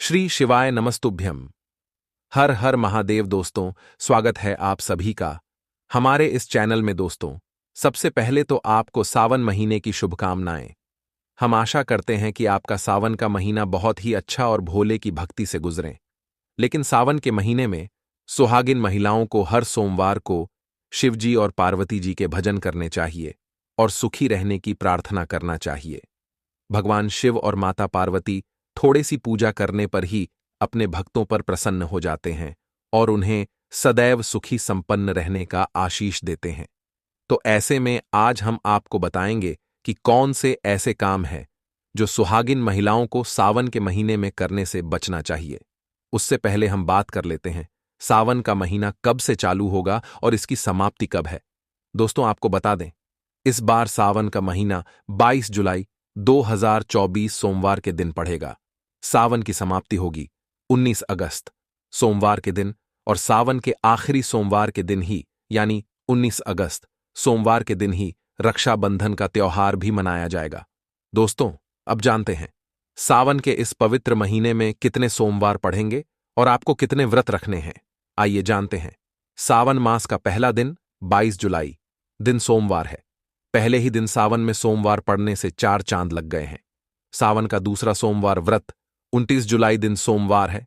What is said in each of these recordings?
श्री शिवाय नमस्तुभ्यम। हर हर महादेव। दोस्तों, स्वागत है आप सभी का हमारे इस चैनल में। दोस्तों, सबसे पहले तो आपको सावन महीने की शुभकामनाएं। हम आशा करते हैं कि आपका सावन का महीना बहुत ही अच्छा और भोले की भक्ति से गुजरे। लेकिन सावन के महीने में सुहागिन महिलाओं को हर सोमवार को शिवजी और पार्वती जी के भजन करने चाहिए और सुखी रहने की प्रार्थना करना चाहिए। भगवान शिव और माता पार्वती थोड़ी सी पूजा करने पर ही अपने भक्तों पर प्रसन्न हो जाते हैं और उन्हें सदैव सुखी संपन्न रहने का आशीष देते हैं। तो ऐसे में आज हम आपको बताएंगे कि कौन से ऐसे काम हैं जो सुहागिन महिलाओं को सावन के महीने में करने से बचना चाहिए। उससे पहले हम बात कर लेते हैं सावन का महीना कब से चालू होगा और इसकी समाप्ति कब है। दोस्तों, आपको बता दें, इस बार सावन का महीना 22 जुलाई 2024 सोमवार के दिन पड़ेगा। सावन की समाप्ति होगी 19 अगस्त सोमवार के दिन और सावन के आखिरी सोमवार के दिन ही यानी 19 अगस्त सोमवार के दिन ही रक्षाबंधन का त्योहार भी मनाया जाएगा। दोस्तों, अब जानते हैं सावन के इस पवित्र महीने में कितने सोमवार पड़ेंगे और आपको कितने व्रत रखने हैं। आइए जानते हैं। सावन मास का पहला दिन 22 जुलाई दिन सोमवार है। पहले ही दिन सावन में सोमवार पड़ने से 4 चांद लग गए हैं। सावन का दूसरा सोमवार व्रत 29 जुलाई दिन सोमवार है।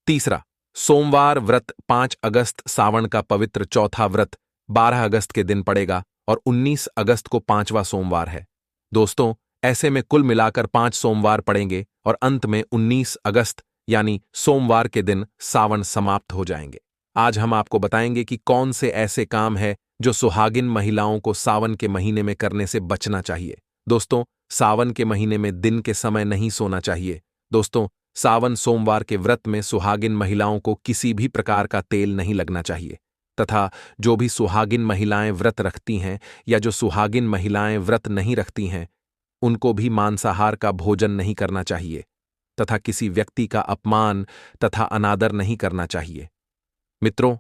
तीसरा सोमवार व्रत 5 अगस्त सावन का पवित्र चौथा व्रत 12 अगस्त के दिन पड़ेगा और 19 अगस्त को 5वां सोमवार है। दोस्तों, ऐसे में कुल मिलाकर 5 सोमवार पड़ेंगे और अंत में 19 अगस्त यानी सोमवार के दिन सावन समाप्त हो जाएंगे। आज हम आपको बताएंगे कि कौन से ऐसे काम हैं जो सुहागिन महिलाओं को सावन के महीने में करने से बचना चाहिए। दोस्तों, सावन के महीने में दिन के समय नहीं सोना चाहिए। दोस्तों, सावन सोमवार के व्रत में सुहागिन महिलाओं को किसी भी प्रकार का तेल नहीं लगना चाहिए तथा जो भी सुहागिन महिलाएं व्रत रखती हैं या जो सुहागिन महिलाएं व्रत नहीं रखती हैं उनको भी मांसाहार का भोजन नहीं करना चाहिए तथा किसी व्यक्ति का अपमान तथा अनादर नहीं करना चाहिए। मित्रों,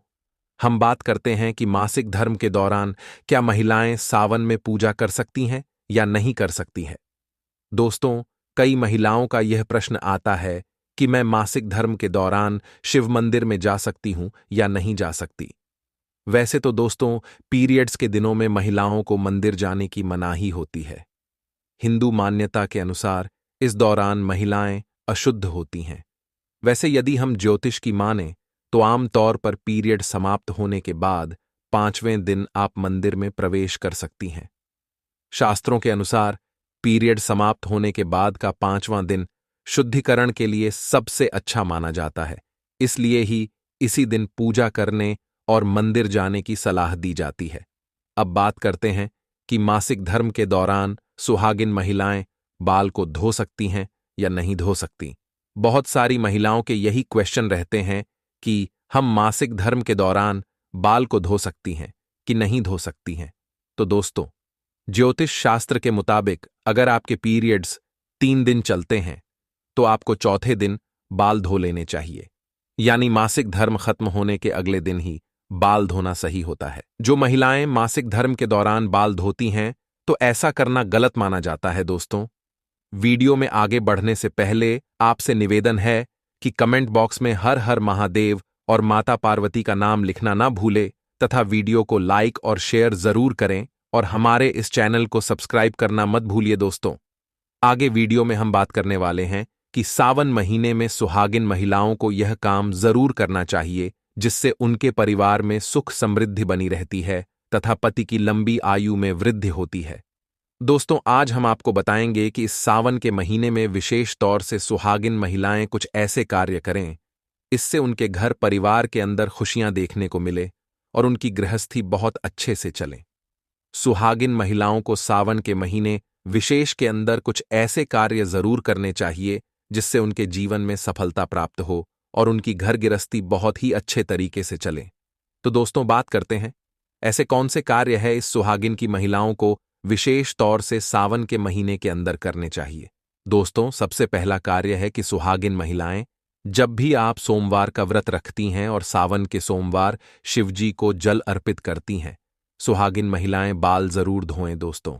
हम बात करते हैं कि मासिक धर्म के दौरान क्या महिलाएं सावन में पूजा कर सकती हैं या नहीं कर सकती हैं। दोस्तों, कई महिलाओं का यह प्रश्न आता है कि मैं मासिक धर्म के दौरान शिव मंदिर में जा सकती हूं या नहीं जा सकती। वैसे तो दोस्तों, पीरियड्स के दिनों में महिलाओं को मंदिर जाने की मनाही होती है। हिंदू मान्यता के अनुसार इस दौरान महिलाएं अशुद्ध होती हैं। वैसे यदि हम ज्योतिष की मानें तो आमतौर पर पीरियड समाप्त होने के बाद 5वें दिन आप मंदिर में प्रवेश कर सकती हैं। शास्त्रों के अनुसार पीरियड समाप्त होने के बाद का 5वां दिन शुद्धिकरण के लिए सबसे अच्छा माना जाता है। इसलिए ही इसी दिन पूजा करने और मंदिर जाने की सलाह दी जाती है। अब बात करते हैं कि मासिक धर्म के दौरान सुहागिन महिलाएं बाल को धो सकती हैं या नहीं धो सकती। बहुत सारी महिलाओं के यही क्वेश्चन रहते हैं कि हम मासिक धर्म के दौरान बाल को धो सकती हैं कि नहीं धो सकती हैं। तो दोस्तों, ज्योतिष शास्त्र के मुताबिक अगर आपके पीरियड्स 3 दिन चलते हैं तो आपको चौथे दिन बाल धो लेने चाहिए, यानी मासिक धर्म खत्म होने के अगले दिन ही बाल धोना सही होता है। जो महिलाएं मासिक धर्म के दौरान बाल धोती हैं तो ऐसा करना गलत माना जाता है। दोस्तों, वीडियो में आगे बढ़ने से पहले आपसे निवेदन है कि कमेंट बॉक्स में हर हर महादेव और माता पार्वती का नाम लिखना ना भूले तथा वीडियो को लाइक और शेयर जरूर करें और हमारे इस चैनल को सब्सक्राइब करना मत भूलिए। दोस्तों, आगे वीडियो में हम बात करने वाले हैं कि सावन महीने में सुहागिन महिलाओं को यह काम जरूर करना चाहिए जिससे उनके परिवार में सुख समृद्धि बनी रहती है तथा पति की लंबी आयु में वृद्धि होती है। दोस्तों, आज हम आपको बताएंगे कि इस सावन के महीने में विशेष तौर से सुहागिन महिलाएं कुछ ऐसे कार्य करें इससे उनके घर परिवार के अंदर खुशियां देखने को मिले और उनकी गृहस्थी बहुत अच्छे से चले। सुहागिन महिलाओं को सावन के महीने विशेष के अंदर कुछ ऐसे कार्य जरूर करने चाहिए जिससे उनके जीवन में सफलता प्राप्त हो और उनकी घर गृहस्थी बहुत ही अच्छे तरीके से चले। तो दोस्तों, बात करते हैं ऐसे कौन से कार्य है इस सुहागिन की महिलाओं को विशेष तौर से सावन के महीने के अंदर करने चाहिए। दोस्तों, सबसे पहला कार्य है कि सुहागिन महिलाएं जब भी आप सोमवार का व्रत रखती हैं और सावन के सोमवार शिवजी को जल अर्पित करती हैं, सुहागिन महिलाएं बाल जरूर धोएं। दोस्तों,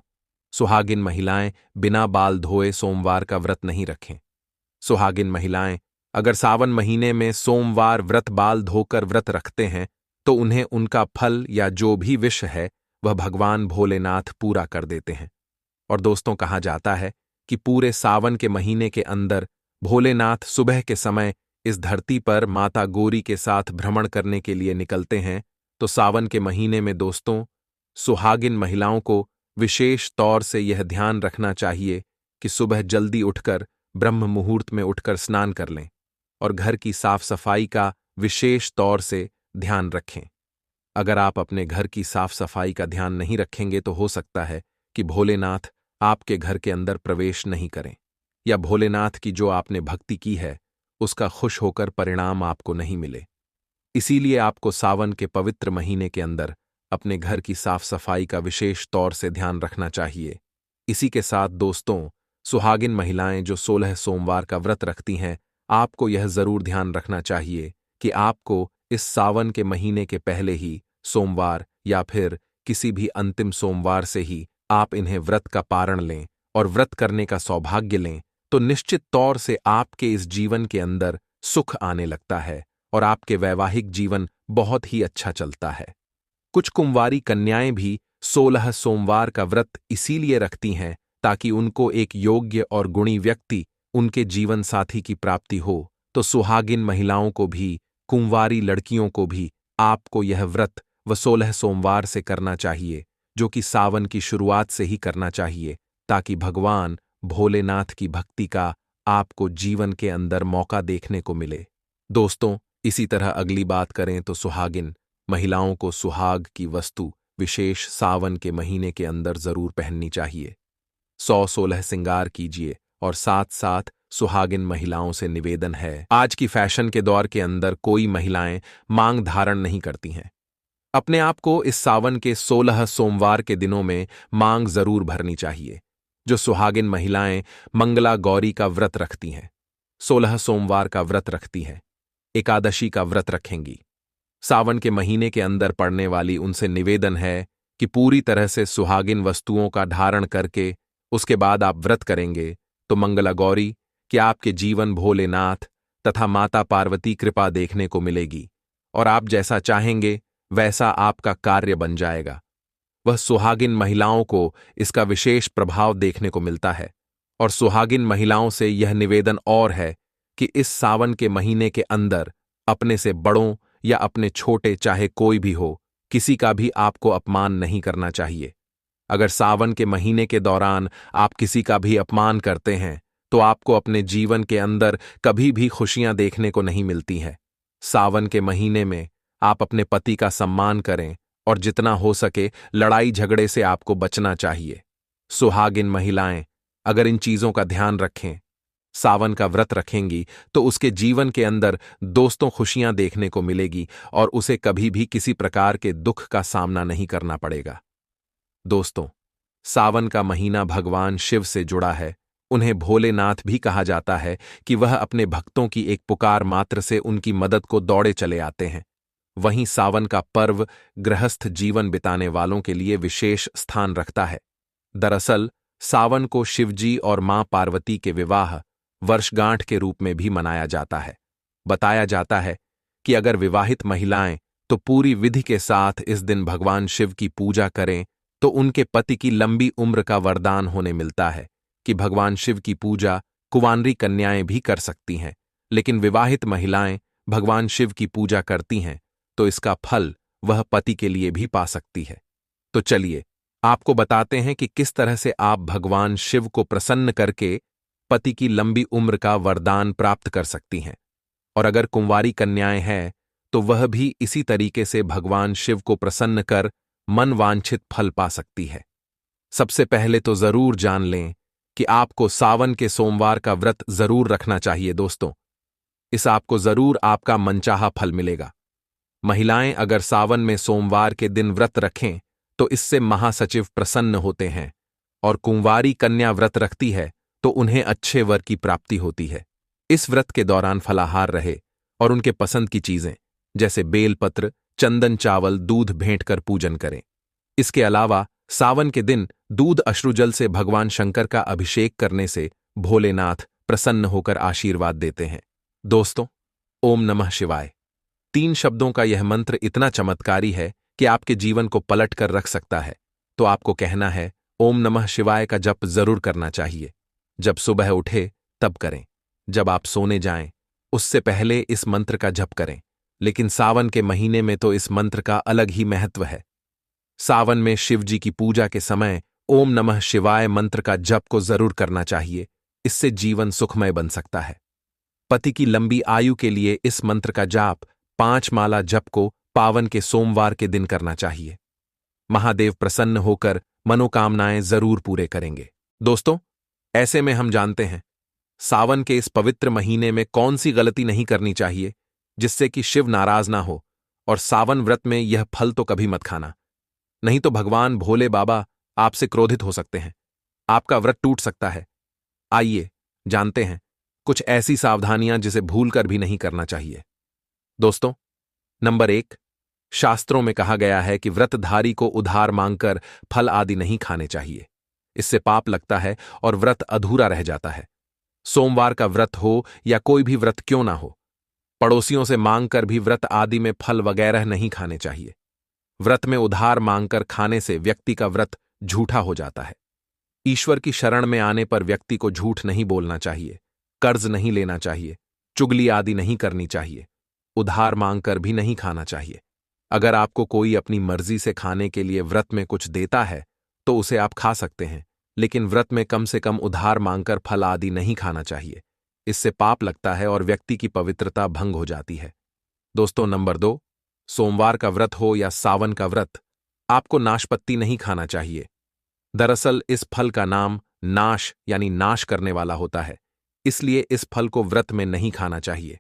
सुहागिन महिलाएं बिना बाल धोए सोमवार का व्रत नहीं रखें। सुहागिन महिलाएं अगर सावन महीने में सोमवार व्रत बाल धोकर व्रत रखते हैं तो उन्हें उनका फल या जो भी विश है वह भगवान भोलेनाथ पूरा कर देते हैं। और दोस्तों, कहा जाता है कि पूरे सावन के महीने के अंदर भोलेनाथ सुबह के समय इस धरती पर माता गौरी के साथ भ्रमण करने के लिए निकलते हैं। तो सावन के महीने में दोस्तों, सुहागिन महिलाओं को विशेष तौर से यह ध्यान रखना चाहिए कि सुबह जल्दी उठकर ब्रह्म मुहूर्त में उठकर स्नान कर लें और घर की साफ सफाई का विशेष तौर से ध्यान रखें। अगर आप अपने घर की साफ सफाई का ध्यान नहीं रखेंगे तो हो सकता है कि भोलेनाथ आपके घर के अंदर प्रवेश नहीं करें, या भोलेनाथ की जो आपने भक्ति की है उसका खुश होकर परिणाम आपको नहीं मिले। इसीलिए आपको सावन के पवित्र महीने के अंदर अपने घर की साफ सफाई का विशेष तौर से ध्यान रखना चाहिए। इसी के साथ दोस्तों, सुहागिन महिलाएं जो 16 सोमवार का व्रत रखती हैं, आपको यह जरूर ध्यान रखना चाहिए कि आपको इस सावन के महीने के पहले ही सोमवार या फिर किसी भी अंतिम सोमवार से ही आप इन्हें व्रत का पारण लें और व्रत करने का सौभाग्य लें, तो निश्चित तौर से आपके इस जीवन के अंदर सुख आने लगता है और आपके वैवाहिक जीवन बहुत ही अच्छा चलता है। कुछ कुंवारी कन्याएं भी 16 सोमवार का व्रत इसीलिए रखती हैं ताकि उनको एक योग्य और गुणी व्यक्ति उनके जीवन साथी की प्राप्ति हो। तो सुहागिन महिलाओं को भी, कुंवारी लड़कियों को भी आपको यह व्रत व 16 सोमवार से करना चाहिए, जो कि सावन की शुरुआत से ही करना चाहिए, ताकि भगवान भोलेनाथ की भक्ति का आपको जीवन के अंदर मौका देखने को मिले। दोस्तों, इसी तरह अगली बात करें तो सुहागिन महिलाओं को सुहाग की वस्तु विशेष सावन के महीने के अंदर जरूर पहननी चाहिए। 116 श्रृंगार कीजिए और साथ साथ सुहागिन महिलाओं से निवेदन है, आज की फैशन के दौर के अंदर कोई महिलाएं मांग धारण नहीं करती हैं। अपने आप को इस सावन के 16 सोमवार के दिनों में मांग जरूर भरनी चाहिए। जो सुहागिन महिलाएं मंगला गौरी का व्रत रखती हैं, 16 सोमवार का व्रत रखती हैं, एकादशी का व्रत रखेंगी, सावन के महीने के अंदर पड़ने वाली, उनसे निवेदन है कि पूरी तरह से सुहागिन वस्तुओं का धारण करके उसके बाद आप व्रत करेंगे तो मंगला गौरी कि आपके जीवन भोलेनाथ तथा माता पार्वती कृपा देखने को मिलेगी और आप जैसा चाहेंगे वैसा आपका कार्य बन जाएगा। वह सुहागिन महिलाओं को इसका विशेष प्रभाव देखने को मिलता है। और सुहागिन महिलाओं से यह निवेदन और है कि इस सावन के महीने के अंदर अपने से बड़ों या अपने छोटे चाहे कोई भी हो, किसी का भी आपको अपमान नहीं करना चाहिए। अगर सावन के महीने के दौरान आप किसी का भी अपमान करते हैं तो आपको अपने जीवन के अंदर कभी भी खुशियां देखने को नहीं मिलती हैं। सावन के महीने में आप अपने पति का सम्मान करें और जितना हो सके लड़ाई झगड़े से आपको बचना चाहिए। सुहागिन महिलाएं अगर इन चीजों का ध्यान रखें, सावन का व्रत रखेंगी, तो उसके जीवन के अंदर दोस्तों खुशियां देखने को मिलेगी और उसे कभी भी किसी प्रकार के दुख का सामना नहीं करना पड़ेगा। दोस्तों, सावन का महीना भगवान शिव से जुड़ा है। उन्हें भोलेनाथ भी कहा जाता है कि वह अपने भक्तों की एक पुकार मात्र से उनकी मदद को दौड़े चले आते हैं। वहीं सावन का पर्व गृहस्थ जीवन बिताने वालों के लिए विशेष स्थान रखता है। दरअसल सावन को शिवजी और मां पार्वती के विवाह वर्षगांठ के रूप में भी मनाया जाता है। बताया जाता है कि अगर विवाहित महिलाएं तो पूरी विधि के साथ इस दिन भगवान शिव की पूजा करें तो उनके पति की लंबी उम्र का वरदान होने मिलता है। कि भगवान शिव की पूजा कुंवारी कन्याएं भी कर सकती हैं, लेकिन विवाहित महिलाएं भगवान शिव की पूजा करती हैं तो इसका फल वह पति के लिए भी पा सकती है। तो चलिए आपको बताते हैं कि किस तरह से आप भगवान शिव को प्रसन्न करके पति की लंबी उम्र का वरदान प्राप्त कर सकती हैं। और अगर कुंवारी कन्याएं हैं तो वह भी इसी तरीके से भगवान शिव को प्रसन्न कर मन वांछित फल पा सकती है। सबसे पहले तो जरूर जान लें कि आपको सावन के सोमवार का व्रत जरूर रखना चाहिए। दोस्तों, इस आपको जरूर आपका मनचाहा फल मिलेगा। महिलाएं अगर सावन में सोमवार के दिन व्रत रखें तो इससे महासचिव प्रसन्न होते हैं, और कुंवारी कन्या व्रत रखती है तो उन्हें अच्छे वर की प्राप्ति होती है। इस व्रत के दौरान फलाहार रहे और उनके पसंद की चीजें जैसे बेलपत्र, चंदन, चावल, दूध भेंट कर पूजन करें। इसके अलावा सावन के दिन दूध अश्रुजल से भगवान शंकर का अभिषेक करने से भोलेनाथ प्रसन्न होकर आशीर्वाद देते हैं। दोस्तों, ओम नमः शिवाय 3 शब्दों का यह मंत्र इतना चमत्कारी है कि आपके जीवन को पलट कर रख सकता है। तो आपको कहना है, ओम नमः शिवाय का जप जरूर करना चाहिए। जब सुबह उठे तब करें, जब आप सोने जाएं उससे पहले इस मंत्र का जप करें। लेकिन सावन के महीने में तो इस मंत्र का अलग ही महत्व है। सावन में शिव जी की पूजा के समय ओम नमः शिवाय मंत्र का जप को जरूर करना चाहिए। इससे जीवन सुखमय बन सकता है। पति की लंबी आयु के लिए इस मंत्र का जाप 5 माला जप को पावन के सोमवार के दिन करना चाहिए। महादेव प्रसन्न होकर मनोकामनाएं जरूर पूरे करेंगे। दोस्तों, ऐसे में हम जानते हैं सावन के इस पवित्र महीने में कौन सी गलती नहीं करनी चाहिए जिससे कि शिव नाराज ना हो। और सावन व्रत में यह फल तो कभी मत खाना, नहीं तो भगवान भोले बाबा आपसे क्रोधित हो सकते हैं, आपका व्रत टूट सकता है। आइए जानते हैं कुछ ऐसी सावधानियां जिसे भूलकर भी नहीं करना चाहिए। दोस्तों, नंबर 1, शास्त्रों में कहा गया है कि व्रतधारी को उधार मांगकर फल आदि नहीं खाने चाहिए। इससे पाप लगता है और व्रत अधूरा रह जाता है। सोमवार का व्रत हो या कोई भी व्रत क्यों ना हो, पड़ोसियों से मांगकर भी व्रत आदि में फल वगैरह नहीं खाने चाहिए। व्रत में उधार मांगकर खाने से व्यक्ति का व्रत झूठा हो जाता है। ईश्वर की शरण में आने पर व्यक्ति को झूठ नहीं बोलना चाहिए, कर्ज नहीं लेना चाहिए, चुगली आदि नहीं करनी चाहिए, उधार मांगकर भी नहीं खाना चाहिए। अगर आपको कोई अपनी मर्जी से खाने के लिए व्रत में कुछ देता है तो उसे आप खा सकते हैं, लेकिन व्रत में कम से कम उधार मांगकर फल आदि नहीं खाना चाहिए। इससे पाप लगता है और व्यक्ति की पवित्रता भंग हो जाती है। दोस्तों, नंबर 2, सोमवार का व्रत हो या सावन का व्रत, आपको नाशपत्ती नहीं खाना चाहिए। दरअसल इस फल का नाम नाश यानी नाश करने वाला होता है, इसलिए इस फल को व्रत में नहीं खाना चाहिए।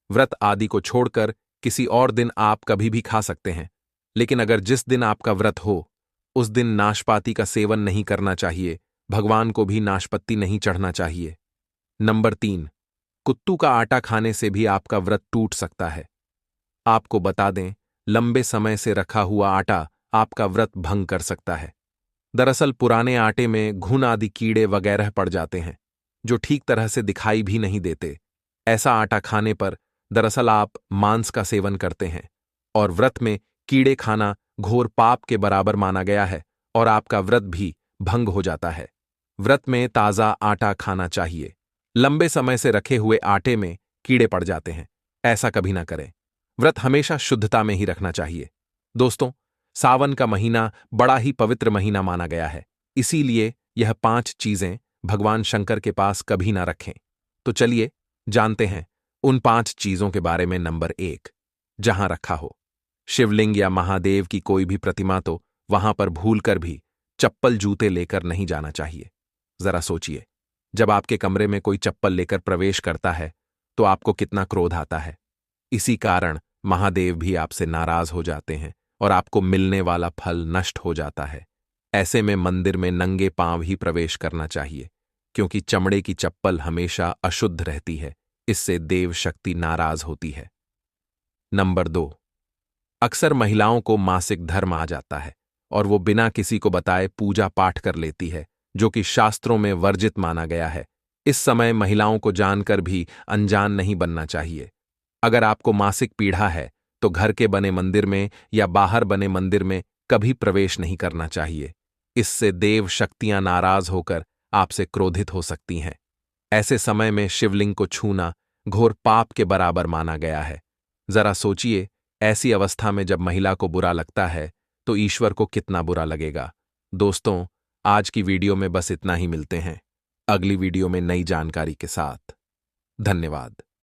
व्रत आदि को छोड़कर किसी और दिन आप कभी भी खा सकते हैं, लेकिन अगर जिस दिन आपका व्रत हो उस दिन नाशपाती का सेवन नहीं करना चाहिए। भगवान को भी नाशपत्ती नहीं चढ़ना चाहिए। नंबर 3, कुत्तू का आटा खाने से भी आपका व्रत टूट सकता है। आपको बता दें, लंबे समय से रखा हुआ आटा आपका व्रत भंग कर सकता है। दरअसल पुराने आटे में घुन आदि कीड़े वगैरह पड़ जाते हैं जो ठीक तरह से दिखाई भी नहीं देते। ऐसा आटा खाने पर दरअसल आप मांस का सेवन करते हैं और व्रत में कीड़े खाना घोर पाप के बराबर माना गया है और आपका व्रत भी भंग हो जाता है। व्रत में ताज़ा आटा खाना चाहिए। लंबे समय से रखे हुए आटे में कीड़े पड़ जाते हैं, ऐसा कभी ना करें। व्रत हमेशा शुद्धता में ही रखना चाहिए। दोस्तों, सावन का महीना बड़ा ही पवित्र महीना माना गया है, इसीलिए यह 5 चीजें भगवान शंकर के पास कभी ना रखें। तो चलिए जानते हैं उन 5 चीजों के बारे में। नंबर 1, जहां रखा हो शिवलिंग या महादेव की कोई भी प्रतिमा तो वहां पर भूलकर भी चप्पल जूते लेकर नहीं जाना चाहिए। जरा सोचिए, जब आपके कमरे में कोई चप्पल लेकर प्रवेश करता है तो आपको कितना क्रोध आता है। इसी कारण महादेव भी आपसे नाराज हो जाते हैं और आपको मिलने वाला फल नष्ट हो जाता है। ऐसे में मंदिर में नंगे पांव ही प्रवेश करना चाहिए, क्योंकि चमड़े की चप्पल हमेशा अशुद्ध रहती है। इससे देव शक्ति नाराज होती है। नंबर 2, अक्सर महिलाओं को मासिक धर्म आ जाता है और वो बिना किसी को बताए पूजा पाठ कर लेती है, जो कि शास्त्रों में वर्जित माना गया है। इस समय महिलाओं को जानकर भी अनजान नहीं बनना चाहिए। अगर आपको मासिक पीड़ा है तो घर के बने मंदिर में या बाहर बने मंदिर में कभी प्रवेश नहीं करना चाहिए। इससे देव शक्तियां नाराज होकर आपसे क्रोधित हो सकती हैं। ऐसे समय में शिवलिंग को छूना घोर पाप के बराबर माना गया है। जरा सोचिए, ऐसी अवस्था में जब महिला को बुरा लगता है तो ईश्वर को कितना बुरा लगेगा। दोस्तों, आज की वीडियो में बस इतना ही। मिलते हैं अगली वीडियो में नई जानकारी के साथ। धन्यवाद।